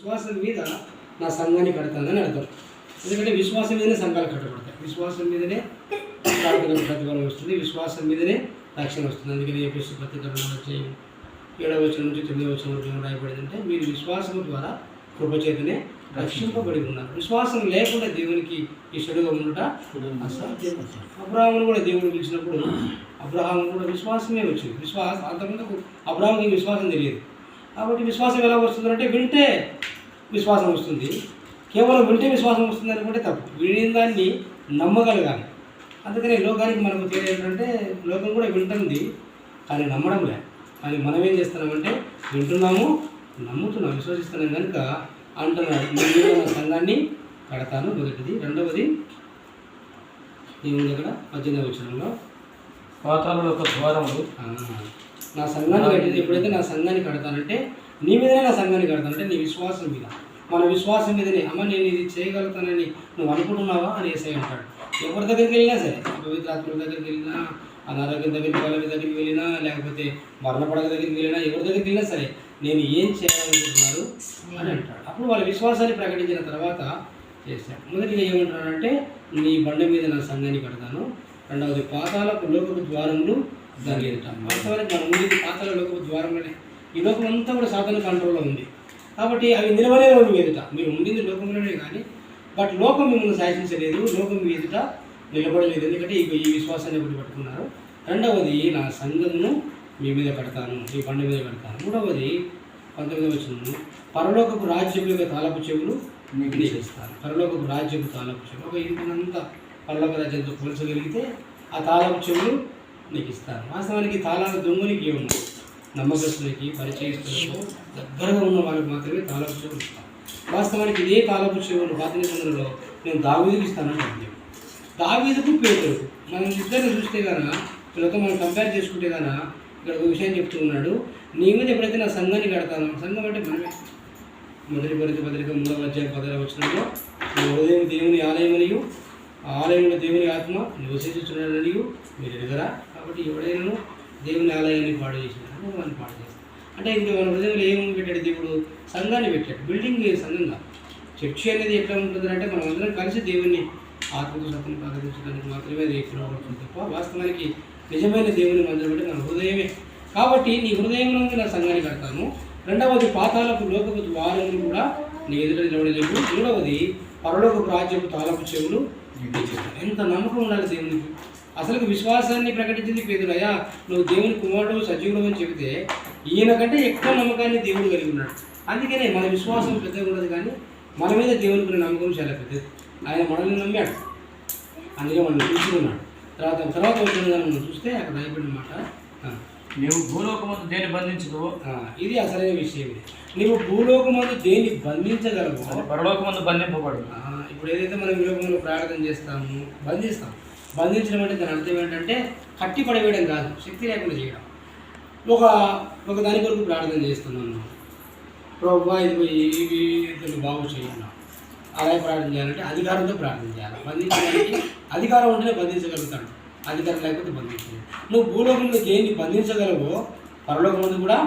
విశ్వాసం మీద నా సంఘాన్ని కడతానని అర్థం. ఎందుకంటే విశ్వాసం మీదనే సంఘాలు కట్టబడతాయి, విశ్వాసం మీదనే ప్రార్థనకు ప్రతిఫలం వస్తుంది, విశ్వాసం మీదనే రక్షణ వస్తుంది. అందుకని ఎఫెసీ పత్రిక 7వ వచనం నుంచి 9వ వచనం వరకు రాయబడింది అంటే మీరు విశ్వాసం ద్వారా కృపచేతనే రక్షింపబడి ఉన్నారు. విశ్వాసం లేకుండా దేవునికి ఇష్టడుగా ఉండట అసాధ్యం. అబ్రహామును కూడా దేవుడు పిలిచినప్పుడు అబ్రహాము కూడా విశ్వాసమే వచ్చింది. అంతకుముందు అబ్రహాముకి విశ్వాసం తెలియదు. కాబట్టి విశ్వాసం ఎలా వస్తుందంటే వింటే విశ్వాసం వస్తుంది. కేవలం వింటే విశ్వాసం వస్తుంది అనుకుంటే తప్పు. విని దాన్ని నమ్మగలగాలి. అందుకనే లోకానికి మనకు తెలియదు ఏంటంటే లోకం కూడా వింటుంది కానీ నమ్మడం లేదు. కానీ మనం ఏం చేస్తున్నామంటే వింటున్నాము, నమ్ముతున్నాం, విశ్వసిస్తున్నాం కనుక అంటున్నాడు నేను నా సంఘాన్ని కడతాను. మొదటిది. రెండవది ఏముంది అక్కడ 18వ వచనంలో పాతాళంలో ఒక ద్వారములు నా సంఘాన్ని కట్టింది. ఎప్పుడైతే నా సంఘాన్ని కడతానంటే నీ మీదనే నా సంఘాన్ని కడతానంటే నీ విశ్వాసం మీద, మన విశ్వాసం మీదనే. అమ్మ నేను ఇది చేయగలుగుతానని నువ్వు అనుకుంటున్నావా అని యేసయ్య అంటాడు. ఎవరి దగ్గరికి వెళ్ళినా సరే, పవిత్రాత్మల దగ్గరికి వెళ్ళినా, అనారోగ్యం దగ్గరికి వాళ్ళ దగ్గరికి వెళ్ళినా, లేకపోతే మరణపడక దగ్గరికి వెళ్ళినా, ఎవరి దగ్గరికి వెళ్ళినా సరే నేను ఏం చేయాలనుకుంటున్నారు అని అంటాడు. అప్పుడు వాళ్ళ విశ్వాసాన్ని ప్రకటించిన తర్వాత చేశాడు. మొదటిగా ఏమంటున్నాడంటే నీ బండ మీద నా సంఘాన్ని కడతాను. రెండవది పాతాళపు లోకపు ద్వారములు దాని ఎదుట. వాస్తవానికి మనం ఉండేది పాతాళ లోకపు ద్వారంలోనే. ఈ లోకం అంతా కూడా సాతాను కంట్రోల్లో ఉంది కాబట్టి అవి నిలవలే మీ ఎదుట. మీరు ఉండింది లోకంలోనే కానీ బట్ లోకం మిమ్మల్ని శాసించలేదు, లోకం మీ ఎదుట నిలబడలేదు. ఎందుకంటే ఈ విశ్వాసాన్ని ఒకటి పట్టుకున్నారు. రెండవది నా సంఘమును మీ మీద కడతాను, ఈ బండ మీద కడతాను. మూడవది 19వ వచనం పరలోకపు రాజ్యము యొక్క తాళపు చెవులు మీకు ఇస్తాను. పరలోకపు రాజ్యపు తాళపు చెవులు ఒక ఇంటినంతా పరలోక రాజ్యంతో పోల్చగలిగితే ఆ తాళపు చెవులు నీకు ఇస్తాను. వాస్తవానికి తాళాల దొంగనికి ఏముంది? నమ్మకస్తులకి, పరిచయస్తులకు, దగ్గరగా ఉన్న వాళ్ళకి మాత్రమే తాళపు చెవులు ఇస్తాను. వాస్తవానికి ఇదే తాళపు చెవులు పాత నిబంధనలో నేను దావీదుకి ఇస్తానని చెప్తాను. దావీదుకు పేతురుకు మనం ఇద్దరిని చూస్తే కనుక వీళ్ళతో మనం కంపేర్ చేసుకుంటే కనుక ఇక్కడ ఒక విషయం చెప్తూ ఉన్నాడు. నీ మీద ఎప్పుడైతే నా సంఘాన్ని కడతాను, సంఘం అంటే మనమే. మొదటి కొరింథీ పత్రిక 3వ అధ్యాయం 10వ వచనంలో ఉదయం దేవుని ఆలయమనియు ఆలయంలో దేవుని ఆత్మ నివసించుచున్నాడనియు మీరు ఎరుగరా. కాబట్టి ఎవడైనా దేవుని ఆలయాన్ని పాడు చేసినాడు, వాడిని పాడు చేస్తాడు. అంటే ఇప్పుడు మన హృదయంలో ఏమి పెట్టాడు? దేవుడు సంఘాన్ని పెట్టాడు. బిల్డింగ్ సంఘంగా. చర్చి అనేది ఎట్లా ఉంటుందంటే మనం అందరం కలిసి దేవుని ఆత్మతో సత్యం ప్రకటించడానికి మాత్రమే అది ఉపయోగపడుతుంది తప్ప వాస్తవానికి నిజమైన దేవుని మందిరం అంటే మన హృదయమే. కాబట్టి నీ హృదయంలో నా సంఘాన్ని కడతాను. రెండవది పాతాళపు లోకపు ద్వారములు కూడా నీ ఎదుట నిలబడలేవు. మూడవది పరలోకపు రాజ్యపు తాళపు చెవులు. ఎంత నమ్మకం ఉండాలి దేవునికి. అసలు విశ్వాసాన్ని ప్రకటించింది పేతురు. అయ్యా నువ్వు దేవుని కుమారుడు సజీవుడు అని చెబితే ఈయన కంటే ఎక్కువ నమ్మకాన్ని దేవుడు కలిగి ఉన్నాడు. అందుకనే మన విశ్వాసం పెద్దగా ఉండదు కానీ మన మీద దేవునికి నమ్మకం చాలా పెద్దది. ఆయన మనల్ని నమ్మాడు, అందుకే మనల్ని చూసుకున్నాడు. తర్వాత వచ్చిన మనం చూస్తే అక్కడ రాయబడిన మాట నీవు భూలోకమందు దేన్ని బంధించదు. ఇది అసలైన విషయం. నీవు భూలోకమందు దేన్ని బంధించగలవు పరలోకమందు బంధింపబడు. ఇప్పుడు ఏదైతే మనం ఈ లోకంలో ప్రార్థన చేస్తామో బంధిస్తాం. బంధించడం అంటే దాని అర్థం ఏంటంటే కట్టి పడవేయడం కాదు, శక్తి లేకుండా చేయడం. ఒక దాని కొరకు ప్రార్థన చేస్తున్నాను, ప్రభువా ఇవి బాగు చేయాలి, అలాగే ప్రార్థన చేయాలంటే అధికారంతో ప్రార్థన చేయాలి. బంధించడానికి అధికారం ఉంటేనే బంధించగలుగుతాడు, అధికారం లేకపోతే బంధించలేదు. నువ్వు భూలోకంలో దేన్ని బంధించగలవో పరలోకం ముందు కూడా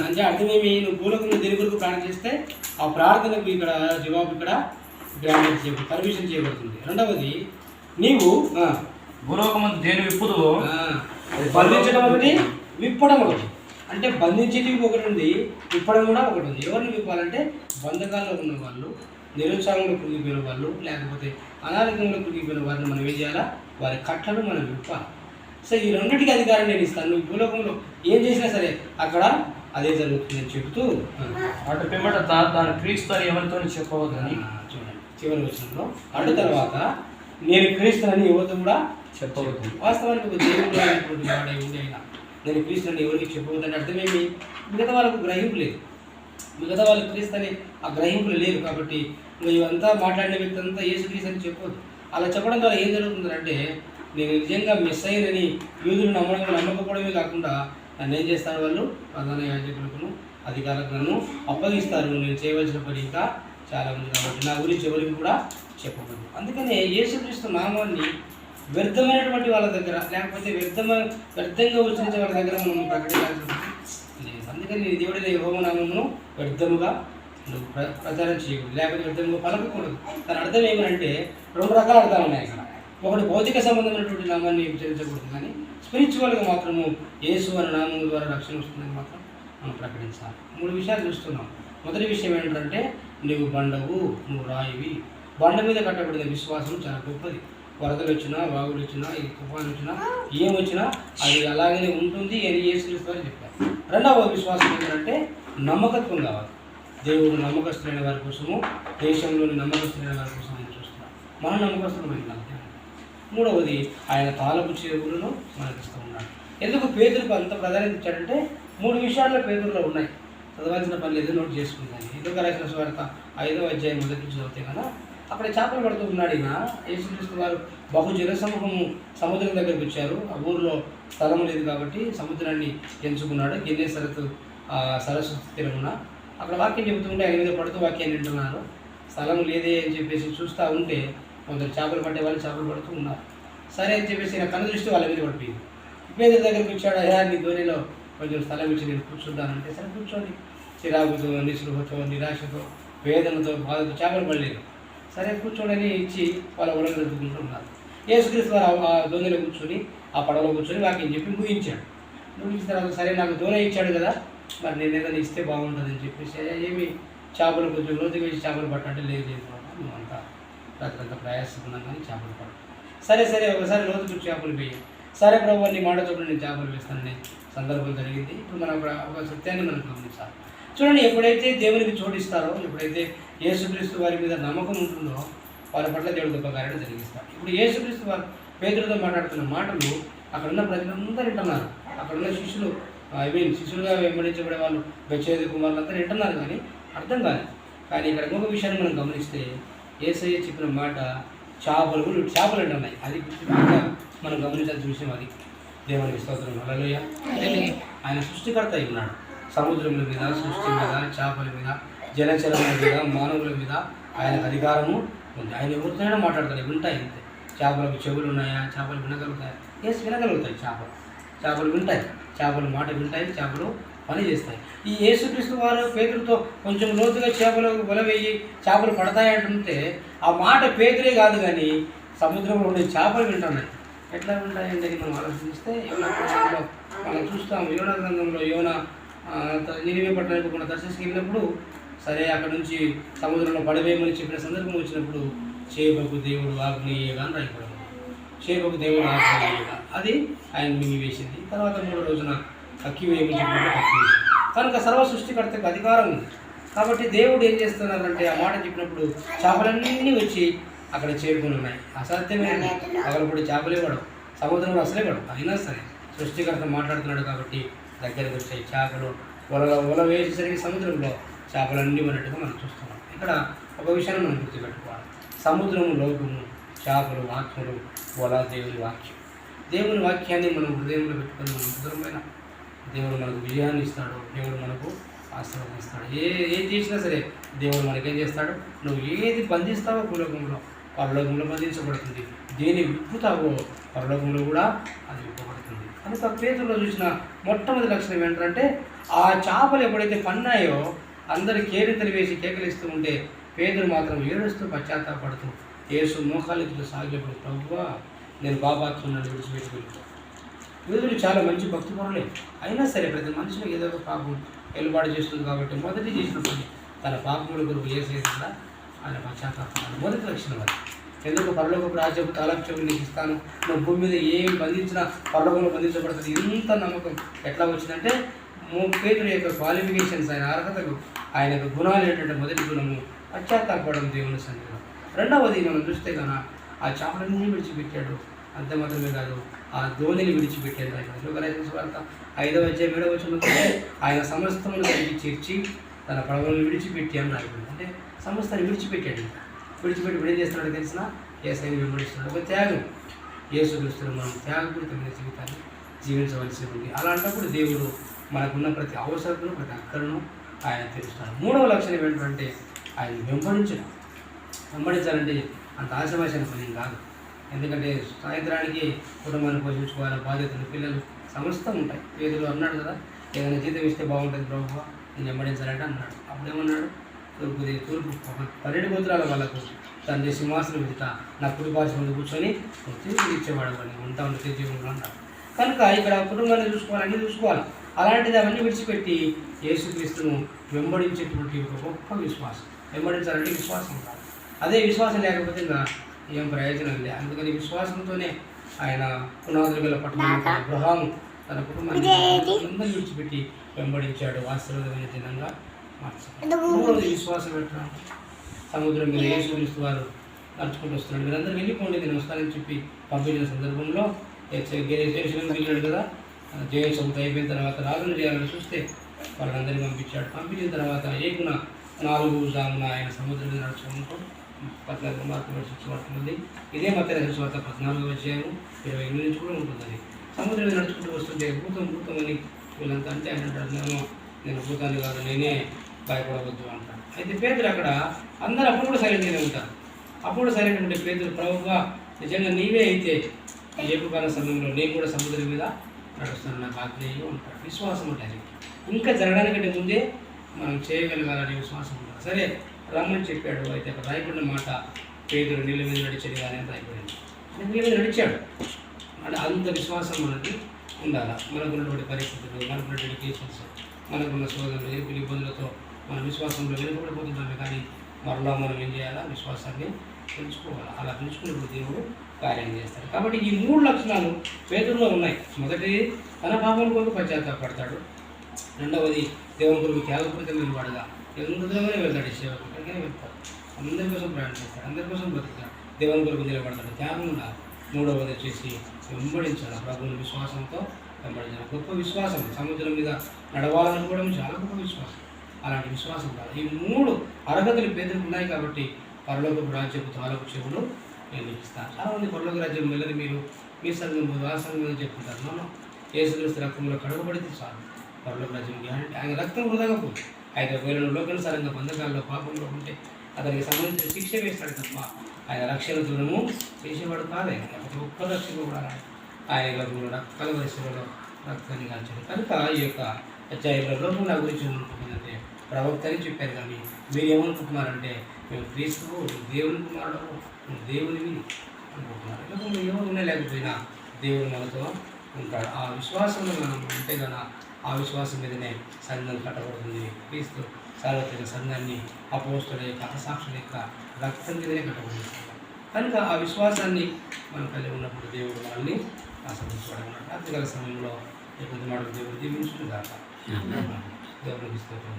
అంటే అర్థమేమి? నువ్వు భూలోకంలో దేని కొరకు ప్రార్థన చేస్తే ఆ ప్రార్థనకు ఇక్కడ జవాబు ఇక్కడ గ్రాంట్ చేయబడి పర్మిషన్ చేయబడుతుంది. రెండవది నీవు భూలోకమందు దేని విప్పుదు. బంధించడం ఒకటి, విప్పడం ఒకటి. అంటే బంధించేటివి ఒకటి ఉంది, విప్పడం కూడా ఒకటి ఉంది. ఎవరిని విప్పాలంటే బంధకాల్లో ఉన్న వాళ్ళు, నిరుత్సాహంలో కురిగిపోయిన వాళ్ళు, లేకపోతే అనారోగ్యంలో కురిగిపోయిన వారిని మనం ఏం చేయాలా? వారి కట్లను మనం విప్పాలి. సో ఈ రెండింటికి అధికారం నేను ఇస్తాను. నువ్వు భూలోకంలో ఏం చేసినా సరే అక్కడ అదే జరుగుతుందని చెబుతూ అటు పిమ్మట దాని క్రీస్తు అని ఎవరితో చెప్పవద్దని చూడండి చివరి వచనంలో. అటు తర్వాత నేను క్రీస్తుని ఎవరితో కూడా చెప్పవద్దు. వాస్తవానికి ఒక దేవుడు అయినటువంటి వాడే ఉండేనా నేను క్రీస్తుని ఎవరికి చెప్పవద్దని అర్థమేమి? మిగతా వాళ్ళకు గ్రహింపు లేదు, మిగతా వాళ్ళకి క్రీస్తు అని ఆ గ్రహింపులు లేవు. కాబట్టి నువ్వు ఇవంతా మాట్లాడిన వ్యక్తి అంతా యేసు క్రీస్తు అని చెప్పవద్దు. అలా చెప్పడం ద్వారా ఏం జరుగుతుందంటే నేను నిజంగా మిస్ అయ్యనని యూదులు నమ్మకపోవడమే కాకుండా నన్ను ఏం చేస్తారు? వాళ్ళు ప్రధాన యాజకులకు అధికారులను అప్పగిస్తారు. నేను చేయవలసిన పని ఇంకా చాలా ఉంది కాబట్టి నా గురించి ఎవరికి కూడా చెప్పకూడదు. అందుకనే యేసుక్రీస్తు నామాన్ని వ్యర్థమైనటువంటి వాళ్ళ దగ్గర లేకపోతే వ్యర్థంగా ఉచ్చరించే వాళ్ళ దగ్గర మనం ప్రకటించాల్సి లేదు. అందుకని దేవుడైన యెహోవా నామమును వ్యర్థముగా నువ్వు ప్రచారం చేయకూడదు, లేకపోతే వ్యర్థంగా పలకకూడదు. దాని అర్థం ఏమంటే 2 రకాల అర్థాలు ఉన్నాయి ఇక్కడ. ఒకటి భౌతిక సంబంధమైనటువంటి నామాన్ని ఉచ్చరించకూడదు, కానీ స్పిరిచువల్గా మాత్రము యేసు అనే నామం ద్వారా రక్షణ వస్తుందని మాత్రం మనం ప్రకటించాలి. 3 విషయాలు చూస్తున్నాం. మొదటి విషయం ఏంటంటే నువ్వు బండవు, నువ్వు రాయివి. బండ మీద కట్టబడిన విశ్వాసం చాలా గొప్పది. వరదలు వచ్చినా, వాగులు వచ్చినా, ఈ తుఫాను వచ్చినా, ఏమొచ్చినా అది అలాగనే ఉంటుంది అని యేసుక్రీస్తు వారు చెప్పారు. రెండవ విశ్వాసం ఏంటంటే నమ్మకత్వం కావాలి. దేవుడు నమ్మకస్తులైన వారి కోసము, దేశంలోని నమ్మకస్తులైన వారి కోసం నేను చూస్తున్నాను. మనం నమ్మకస్తులమైన. మూడవది ఆయన తాలపు చెవులను మనకిస్తూ ఉన్నాడు. ఎందుకు పేతురుకు అంత ప్రాధాన్యత ఇచ్చాడంటే 3 విషయాల్లో పేతురులో ఉన్నాయి. చదవాల్సిన పనులు ఏదో నోట్ చేసుకుంటాను. ఎందుకు రాసిన సువార్త 5వ అధ్యాయం మొదటి నుంచి చదివితే కదా అక్కడ చేపలు పడుతూ ఉన్నాడు. ఈయన యేసుక్రీస్తు వారు బహు జనసమూహము సముద్రం దగ్గరికి వచ్చారు. ఆ ఊరిలో స్థలం లేదు కాబట్టి సముద్రాన్ని ఎంచుకున్నాడు. గెన్నేసరతు సరస్సు తీరమున అక్కడ వాక్యం చెబుతుంటే ఆయన మీద పడుతూ వాక్యాన్ని వింటున్నారు. స్థలం లేదే అని చెప్పేసి చూస్తూ ఉంటే కొందరు చేపలు పట్టే వాళ్ళు చేపలు పడుతూ ఉన్నారు. సరే అని చెప్పేసి నా కన్ను దృష్టి వాళ్ళ మీద పడిపోయింది. పేదల దగ్గరికి వచ్చాడు. అయ్యా నీ ధోనిలో కొంచెం స్థలం ఇచ్చి నేను కూర్చుంటానంటే సరే కూర్చోండి. చిరాకుతో, నిస్పృహతో, నిరాశతో, వేదనతో, బాధతో చేపలు పడలేదు. సరే కూర్చోడని ఇచ్చి వాళ్ళ ఒళ్ళని దొరుకుతుంటూ ఉన్నారు. యేసుక్రీస్తు వారు ఆ దోణిలో కూర్చొని, ఆ పడవలో కూర్చొని వాక్యం చెప్పి ముగించాడు. ముగించిన తర్వాత సరే నాకు దోణి ఇచ్చాడు కదా, మరి నేను ఏదైనా ఇస్తే బాగుంటుందని చెప్పేసి ఏమి చేపలు కొంచెం లోతుగా వేసి చేపలు పట్టంటే లేదు నువ్వు అంతా రాత్రంతా ప్రయాసకున్నాను కానీ చేపలు పట్టు. సరే ఒకసారి లోతుకు చేపలు వేయి. సరే ప్రభు నీ మాట చొప్పున నేను చేపలు వేస్తానని సందర్భం జరిగింది. ఇప్పుడు మనం ఒక సత్యాన్ని మనం గమనించాలి. చూడండి, ఎప్పుడైతే దేవునికి చోటిస్తారో, ఎప్పుడైతే యేసుక్రీస్తు వారి మీద నమ్మకం ఉంటుందో వారి పట్ల దేవుడు గొప్ప కార్యాలు జరిగిస్తారు. ఇప్పుడు యేసుక్రీస్తు వారు పేతురుతో మాట్లాడుతున్న మాటలు అక్కడున్న ప్రజలందరూ వింటున్నారు. అక్కడున్న శిష్యులు శిష్యులుగా వెంబడించబడే వాళ్ళు బెత్సెదా కుమారులందరూ వింటున్నారు, కానీ అర్థం కాదు. కానీ ఇక్కడ ఇంకొక విషయాన్ని మనం గమనిస్తే యేసయ్య చెప్పిన మాట చేపలు అంటున్నాయి. అది మనం గమనించాల్సిన విషయం. అది దేవునికి స్తోత్రం. హల్లెలూయా. ఆయన సృష్టికర్త అయి ఉన్నాడు. సముద్రముల మీద, సృష్టి మీద, చేపల మీద, జలచరముల మీద, మానవుల మీద ఆయనకు అధికారము ఉంది. ఆయన ఎవరితోనైనా మాట్లాడతాడు. వింటాయి అంతే. చేపలకు చెవులు ఉన్నాయా? చేపలు వినగలుగుతాయి. వినగలుగుతాయి. చేపలు వింటాయి. చేపలు మాట వింటాయి. చేపలు పని చేస్తాయి. ఈ యేసుక్రీస్తు వారు పేతురుతో కొంచెం లోతుగా చేపలు వల వేయి చేపలు పడతాయంటుంటే ఆ మాట పేతురే కాదు, కానీ సముద్రంలో ఉండే చేపలు వింటున్నాయి. ఎట్లా ఉంటాయండి అని మనం ఆలోచిస్తే యోనా గ్రంథంలో మనం చూస్తాం. యోనా గ్రంథంలో యోనా నినివే పట్టణానికి కూడా దర్శించుకు వెళ్ళినప్పుడు సరే అక్కడ నుంచి సముద్రంలో పడవేయమని చెప్పిన సందర్భం వచ్చినప్పుడు చేపకు దేవుడు ఆగ్నేయగా అని రాయపడము. చేపకు దేవుడు ఆగ్నేయగా అది ఆయన మింగివేసింది. తర్వాత 3వ రోజున అక్కి వేయమని చెప్పినప్పుడు అక్కి వేసింది. కనుక సర్వ సృష్టికర్తకు అధికారం ఉంది. కాబట్టి దేవుడు ఏం చేస్తున్నారంటే ఆ మాట చెప్పినప్పుడు చేపలన్నీ వచ్చి అక్కడ చేరుకుని ఉన్నాయి. అసాధ్యమైన పగలపడి చేపలే పడవు, సముద్రంలో అసలే పడవు. అయినా సరే సృష్టికర్త మాట్లాడుతున్నాడు కాబట్టి దగ్గరికి వచ్చాయి చేపలు. వల వేసేసరికి సముద్రంలో చేపలన్నీ ఉన్నట్టుగా మనం చూస్తున్నాం. ఇక్కడ ఒక విషయాన్ని మనం గుర్తుపెట్టుకోవాలి. సముద్రము, లోకము, చేపలు, ఆత్మలు, వల దేవుని వాక్యం. దేవుని వాక్యాన్ని మనం హృదయంలో పెట్టుకొని మనం సుదూరమైన దేవుడు మనకు విజయాన్ని ఇస్తాడు. దేవుడు మనకు ఆశీర్వదిస్తాడు. ఏది చేసినా సరే దేవుడు మనకేం చేస్తాడు? నువ్వు ఏది బంధిస్తావో భూలోకంలో పరలోకంలో బంధించబడుతుంది. దేని విప్పుతావో పరలోకంలో కూడా అది విప్పబడుతుంది. కనుక పేతురులో చూసిన మొట్టమొదటి లక్షణం ఏంటంటే ఆ చేపలు ఎప్పుడైతే పన్నాయో అందరు కేరింతలు వేసి కేకలిస్తూ ఉంటే పేతురు మాత్రం ఏడుస్తూ పశ్చాత్తాపడుతూ యేసు మోకాళ్ళకి సాగినప్పుడు ప్రభువా నేను పాపాత్ములను విడిచిపెట్టి వెళ్ళిపో. యూదులు చాలా మంచి భక్తి పరులే. అయినా సరే ప్రతి మనిషిలో ఏదో ఒక పాపం వెలుబాటు చేస్తుంది కాబట్టి మొదటి చేసిన పని తన పాపముల కొరకు చేసేసిందా ఆయన పశ్చాత్తాపడాలి. మొదటి లక్షణం అది. ఎందుకు పరలోకపు రాజ్యపు తాళపు చెవులు నీకు ఇస్తాను, నువ్వు భూమి మీద ఏం బంధించినా పరలోకంలో బంధించబడుతుంది. ఇంత నమ్మకం ఎట్లా వచ్చిందంటే పేతురు యొక్క క్వాలిఫికేషన్స్, ఆయన అర్హతలు, ఆయన యొక్క గుణాలు ఏంటంటే మొదటి గుణము పశ్చాత్తాపడడం దేవుని సన్నిధిలో. రెండవది మనం చూస్తే కనుక ఆ చేపలన్నీ విడిచిపెట్టాడు. అంతే మాత్రమే కాదు, ఆ ధోనిని విడిచిపెట్టాడు. ఆయన వార్త 5వ అధ్యాయం 7వ వచనంలో ఆయన సమస్తమును కలిగి చేర్చి తన పడవలను విడిచిపెట్టి అని రాయబడింది. అంటే సమస్తాన్ని విడిచిపెట్టాడు. విడిచిపెట్టి ఇప్పుడు ఏం చేస్తున్నాడో తెలిసిన యేసయ్యని వెంబడిస్తున్నాడు. ఒక త్యాగం. యేసుక్రీస్తును మనం త్యాగపూరితమైన జీవితాన్ని జీవించవలసి ఉంది. అలాంటప్పుడు దేవుడు మనకున్న ప్రతి అవసరతను, ప్రతి అక్కరను ఆయన తీరుస్తాడు. 3వ లక్షణం ఏంటంటే ఆయన వెంబడించాలంటే అంత ఆశమాసిన పని కాదు. ఎందుకంటే సాయంత్రానికి కుటుంబాన్ని పోషించుకోవాలి, బాధ్యతలు, పిల్లలు సమస్తం ఉంటాయి. పేదలు అన్నాడు కదా, ఏదైనా జీతం ఇస్తే బాగుంటుంది ప్రభువా నేను వెంబడించాలంటే అన్నాడు. అప్పుడేమన్నాడు? తూర్పు 12 గోత్రాల వాళ్ళకు తండ్రి సింహాసనం ఎదుట నా కుడి పార్శ్వం ముందు కూర్చొని తిరిగి ఇచ్చేవాడు అని ఉంటా ఉంటే జీవులు అంటారు. కనుక ఇక్కడ కుటుంబాన్ని చూసుకోవాలి, అన్నీ చూసుకోవాలి. అలాంటిది అవన్నీ విడిచిపెట్టి యేసుక్రీస్తును వెంబడించేటువంటి ఒక గొప్ప విశ్వాసం. వెంబడించాలంటే విశ్వాసం ఉండాలి. అదే విశ్వాసం లేకపోతే ఇంకా ఏం ప్రయోజనం లేదు. అందుకని విశ్వాసంతోనే ఆయన పునాదులు గల పట్టణం అబ్రహాము తన కుటుంబాన్ని అందరినీ విడిచిపెట్టి వెంబడించాడు. ఆశీర్వాదమైన దినంగా మార్చాడు. విశ్వాసం ఎట్లా? సముద్రం మీద యేసుక్రీస్తు వారు నడుచుకుంటూ వస్తున్నాడు. మీరందరూ వెళ్ళిపోండి, నేను వస్తానని చెప్పి పంపించిన సందర్భంలో వెళ్ళాడు కదా. జయోత్సవం అయిపోయిన తర్వాత రాజును చేయాలని చూస్తే వాళ్ళందరినీ పంపించాడు. పంపించిన తర్వాత ఏకున 4 జామున ఆయన సముద్రం మీద నడుచుకుంటూ 14 మార్కులు పడుతుంది. ఇదే మత్తయి సువార్త 14వ అధ్యాయం 28 నుంచి కూడా ఉంటుందని. సముద్రం మీద నడుచుకుంటూ వస్తుంటే భూతం అని వీళ్ళంతా అంటే ఆయన అంటాడు, నేను భూతాన్ని కాదు, నేనే, భయపడవద్దు అంటాడు. అయితే పేతురు అక్కడ అందరూ అప్పుడు కూడా సైలెంట్గానే ఉంటారు. అప్పుడు సైలెంట్ ఉంటే పేతురు, ప్రభువా నిజంగా నీవే అయితే ఏపుకాల సమయంలో నేను కూడా సముద్రం మీద నడుస్తాను, నాకు ఆజ్ఞేయం ఉంటాడు. విశ్వాసం ఉంటుంది. ఇంకా జరగడానికంటే ముందే మనం చేయగలగాలని విశ్వాసం ఉంటుంది. సరే రమ్మని చెప్పాడు. అయితే అక్కడ రాయబడిన మాట పేతురు నీళ్ళ మీద నడిచాడు కానీ అని రాయబడింది. నీళ్ళ మీద నడిచాడు అంటే అంత విశ్వాసం మనకి ఉండాలి. మనకున్నటువంటి పరిస్థితులు, మనకున్న డెడికేషన్స్, మనకున్న సోదరులు, ఎరుపులు, ఇబ్బందులతో మన విశ్వాసంలో వెనుకబడిపోతుంటామే. కానీ మరలా మనం ఏం చేయాలా? విశ్వాసాన్ని పెంచుకోవాలి. అలా పెంచుకున్నప్పుడు దేవుడు కార్యం చేస్తాడు. కాబట్టి ఈ 3 లక్షణాలు పేతురులో ఉన్నాయి. మొదటి తన పాపం కొరకు పశ్చాత్తాపడతాడు. రెండవది దేవుని కొరకు త్యాగపూరితమైన వాడుగా ఎందులోనే వెళ్తాడు. సేవకుడికి వెళ్తాడు. అందరి కోసం ప్రయాణం చేస్తాడు, అందరి కోసం బ్రతుకుతాడు, దేవుని కొరకు నిలబడతాడు. త్యాగం ఉండాలి. మూడవది వచ్చేసి వెంబడించాలి. ప్రభువుని విశ్వాసంతో వెంబడించాలి. గొప్ప విశ్వాసం. సముద్రం మీద నడవాలనుకోవడం చాలా గొప్ప విశ్వాసం. అలాంటి విశ్వాసం కాదు. ఈ 3 అర్హతలు పేదలకు ఉన్నాయి. కాబట్టి పరలోకపు రాజ్యపు తాలూకు చెవులు నేను ఇస్తాను. చాలామంది పరలోక రాజ్యం వెళ్ళని మీరు మీ సంఘం ఆ సంఘం మీద చెప్తుంటారు. మనం యేసుక్రీస్తు రక్తంలో కడగబడితే చాలు పరలోక రాజ్యం గ్యారంటీ. ఆయన రక్తం వృధాగా పోదు. ఆయన వేరే లోకనుసారంగా బంధకాల్లో పాపంలో ఉంటే అతనికి సంబంధించిన శిక్ష వేస్తాడు తప్ప ఆయన రక్షణ దూరము చేసేవాడు కాదు. ఆయన ప్రతి ఒక్క రక్షణ కూడా ఆయన కలవరిశలో రక్తాన్ని కాల్చాడు. కనుక ఈ యొక్క అధ్యాయంలో లోపల నా గురించి ఏమనుకుంటుందంటే ప్రవక్త అని చెప్పారు. కానీ మీరు ఏమనుకుంటున్నారంటే మేము క్రీస్తువు, దేవుని కుమారుడు, దేవునివి అనుకుంటున్నారు. లోకంలో ఎవరు లేకపోయినా దేవుడు మనతో ఉంటాడు. ఆ విశ్వాసంలో మనం ఉంటే కదా ఆ విశ్వాసం మీదనే సంఘం కట్టబడుతుంది. క్రీస్తు సార్వత్రిక సంఘాన్ని అపోస్తుల యొక్క సాక్షుల యొక్క రక్తం మీదనే కట్టబడుతుంది. కనుక ఆ విశ్వాసాన్ని మనం కలిగి ఉన్నప్పుడు దేవుడు మనల్ని ఆశీర్వదించబడమన్నాడు. రాత్రికాల సమయంలో కొంత మాట దేవుడు దీవించుకుని దాకా దేవుడికి స్తోత్రం.